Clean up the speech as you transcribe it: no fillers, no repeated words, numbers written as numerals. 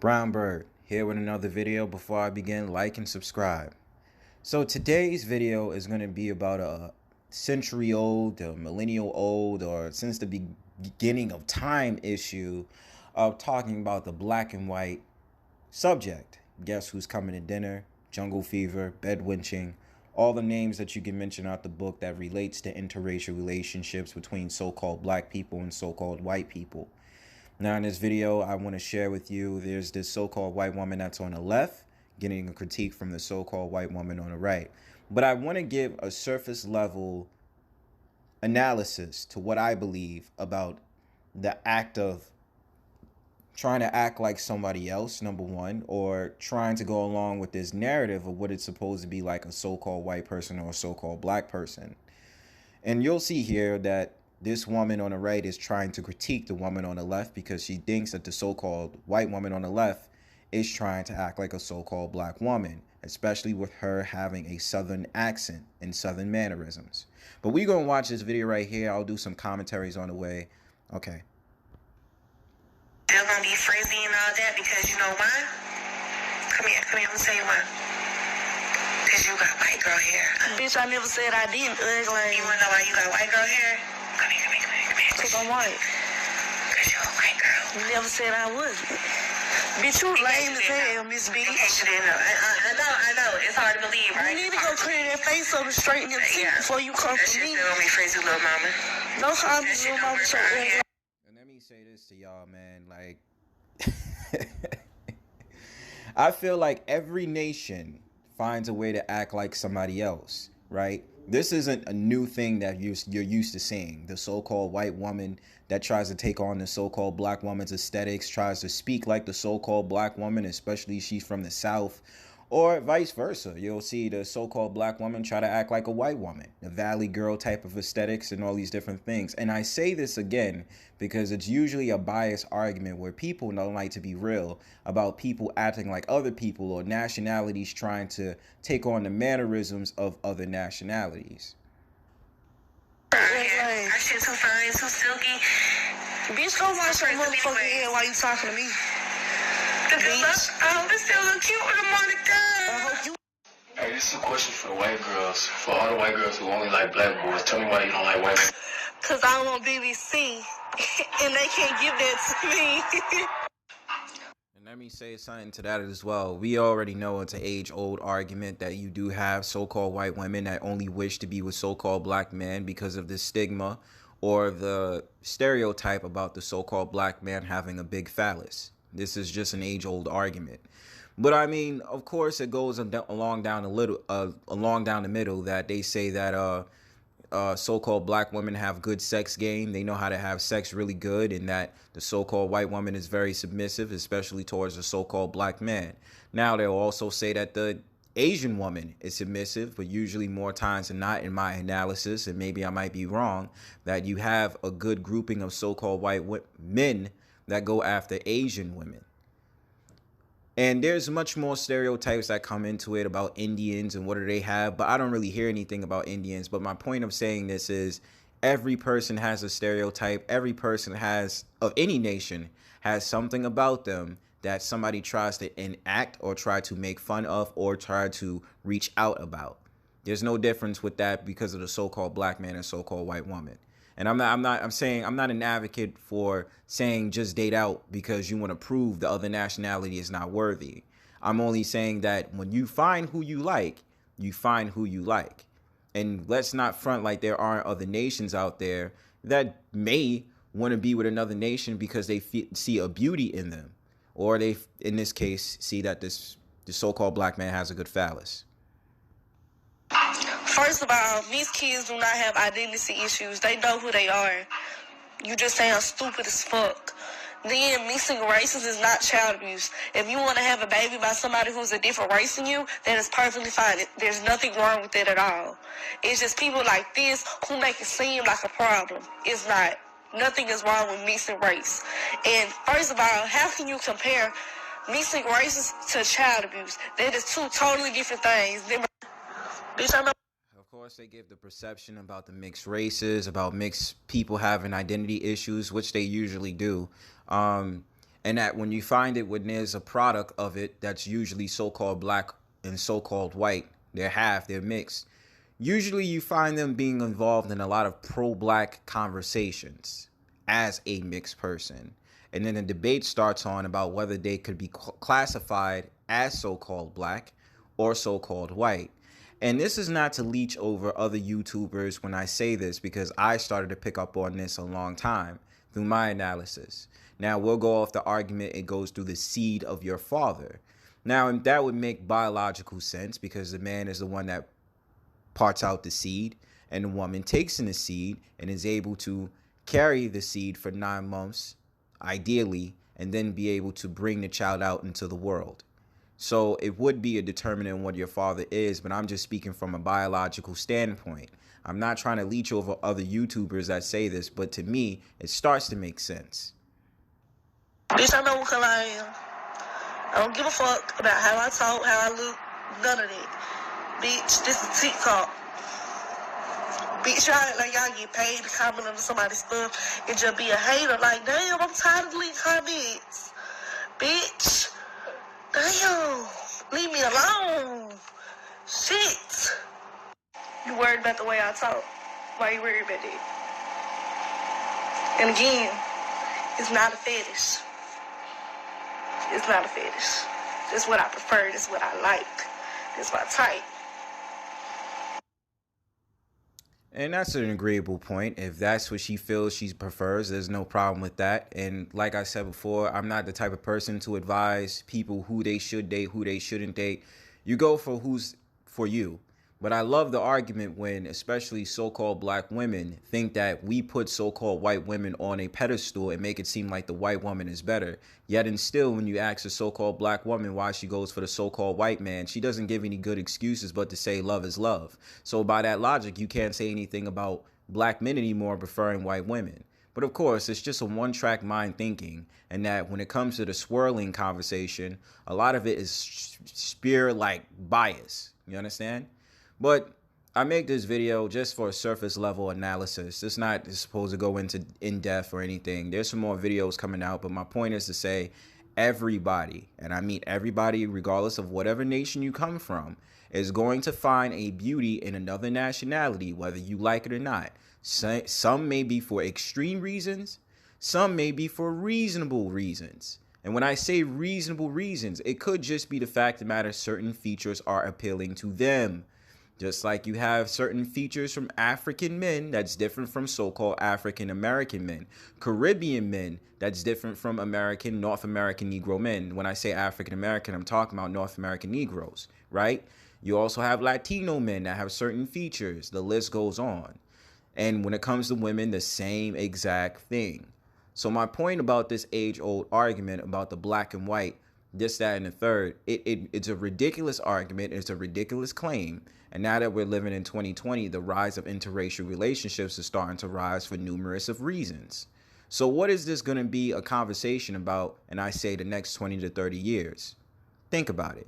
Brownbird here with another video. Before I begin, like and subscribe. So today's video is going to be about a century old, a millennial old, or since the beginning of time issue of talking about the black and white subject. Guess who's coming to dinner, jungle fever, bed winching, all the names that you can mention out the book that relates to interracial relationships between so-called black people and so-called white people. Now in this video, I want to share with you, there's this so-called white woman that's on the left getting a critique from the so-called white woman on the right. But I want to give a surface level analysis to what I believe about the act of trying to act like somebody else, number one, or trying to go along with this narrative of what it's supposed to be like a so-called white person or a so-called black person. And you'll see here that this woman on the right is trying to critique the woman on the left because she thinks that the so-called white woman on the left is trying to act like a so-called black woman, especially with her having a southern accent and southern mannerisms. But we're going to watch this video right here. I'll do some commentaries on the way. Okay. Still gonna be frizzy and all that because you know why? Come here, I'm gonna tell you why. Because you got white girl hair. Bitch, I never said I didn't. Like, you wanna know why you got white girl hair? Come here. Because I'm white. Because you're a white girl. You never said I wasn't. Bitch, you lame as hell, Miss Bitch. In case you didn't know. I know. It's hard to believe, right? You need to go clear that face up and straighten your teeth before you come that for shit me. still gonna be frizzy, little mama. No harm to little mama. And let me say this to y'all, man. Like, I feel like every nation finds a way to act like somebody else, right? This isn't a new thing that you're used to seeing. The so-called white woman that tries to take on the so-called black woman's aesthetics, tries to speak like the so-called black woman, especially if she's from the South, or vice versa. You'll see the so-called black woman try to act like a white woman, the Valley Girl type of aesthetics and all these different things. And I say this again because it's usually a biased argument where people don't like to be real about people acting like other people or nationalities trying to take on the mannerisms of other nationalities. Our shit too fine, too silky. Bitch, go wash your motherfucking head while you talking to me. Bitch. Oh, this still look cute with a Monica. Hey, this is a question for the white girls. For all the white girls who only like black boys, tell me why you don't like white men. Because I want BBC, and they can't give that to me. And let me say something to that as well. We already know it's an age-old argument that you do have so-called white women that only wish to be with so-called black men because of the stigma or the stereotype about the so-called black man having a big phallus. This is just an age-old argument. But I mean, of course, it goes along down the middle that they say that so-called black women have good sex game. They know how to have sex really good, and that the so-called white woman is very submissive, especially towards the so-called black man. Now, they'll also say that the Asian woman is submissive, but usually more times than not, in my analysis, and maybe I might be wrong, that you have a good grouping of so-called white men that go after Asian women. And there's much more stereotypes that come into it about Indians and what do they have, but I don't really hear anything about Indians. But my point of saying this is every person has a stereotype. Every person of any nation has something about them that somebody tries to enact or try to make fun of or try to reach out about. There's no difference with that because of the so-called black man and so-called white woman. And I'm not an advocate for saying just date out because you want to prove the other nationality is not worthy. I'm only saying that when you find who you like, you find who you like. And let's not front like there aren't other nations out there that may want to be with another nation because they see a beauty in them. Or they, in this case, see that the so-called black man has a good phallus. First of all, these kids do not have identity issues. They know who they are. You just sound stupid as fuck. Then mixing races is not child abuse. If you want to have a baby by somebody who's a different race than you, that is perfectly fine. There's nothing wrong with it at all. It's just people like this who make it seem like a problem. It's not. Nothing is wrong with mixing race. And first of all, how can you compare mixing races to child abuse? That is two totally different things. Bitch, I know. Of course, they give the perception about the mixed races, about mixed people having identity issues, which they usually do. And And that when you find it, when there's a product of it that's usually so-called black and so-called white, they're half, they're mixed. Usually you find them being involved in a lot of pro-black conversations as a mixed person. And then the debate starts on about whether they could be classified as so-called black or so-called white. And this is not to leech over other YouTubers when I say this, because I started to pick up on this a long time through my analysis. Now, we'll go off the argument it goes through the seed of your father. Now, that would make biological sense because the man is the one that parts out the seed, and the woman takes in the seed and is able to carry the seed for 9 months, ideally, and then be able to bring the child out into the world. So it would be a determinant what your father is, but I'm just speaking from a biological standpoint. I'm not trying to leech over other YouTubers that say this, but to me, it starts to make sense. Bitch, I know what color I am. I don't give a fuck about how I talk, how I look, none of that. Bitch, this is TikTok. Bitch, y'all act like y'all get paid to comment on somebody's stuff and just be a hater. Like, damn, I'm tired of deleting comments. Bitch, damn, leave me alone. Shit. You worried about the way I talk? Why you worried about that? And again, it's not a fetish. It's not a fetish. It's what I prefer. It's what I like. It's my type. And that's an agreeable point. If that's what she feels she prefers, there's no problem with that. And like I said before, I'm not the type of person to advise people who they should date, who they shouldn't date. You go for who's for you. But I love the argument when especially so-called black women think that we put so-called white women on a pedestal and make it seem like the white woman is better. Yet and still, when you ask a so-called black woman why she goes for the so-called white man, she doesn't give any good excuses but to say love is love. So by that logic, you can't say anything about black men anymore preferring white women. But of course, it's just a one-track mind thinking, and that when it comes to the swirling conversation, a lot of it is spear-like bias. You understand? But I make this video just for a surface level analysis. It's not supposed to go into in-depth or anything. There's some more videos coming out, but my point is to say everybody, and I mean everybody regardless of whatever nation you come from, is going to find a beauty in another nationality, whether you like it or not. Some may be for extreme reasons, some may be for reasonable reasons. And when I say reasonable reasons, it could just be the fact of the matter certain features are appealing to them. Just like you have certain features from African men that's different from so-called African American men. Caribbean men that's different from North American Negro men. When I say African American, I'm talking about North American Negroes, right? You also have Latino men that have certain features. The list goes on. And when it comes to women, the same exact thing. So my point about this age-old argument about the black and white, this, that, and the third, it's a ridiculous argument. It's a ridiculous claim. And now that we're living in 2020, the rise of interracial relationships is starting to rise for numerous of reasons. So what is this going to be a conversation about, and I say the next 20 to 30 years? Think about it.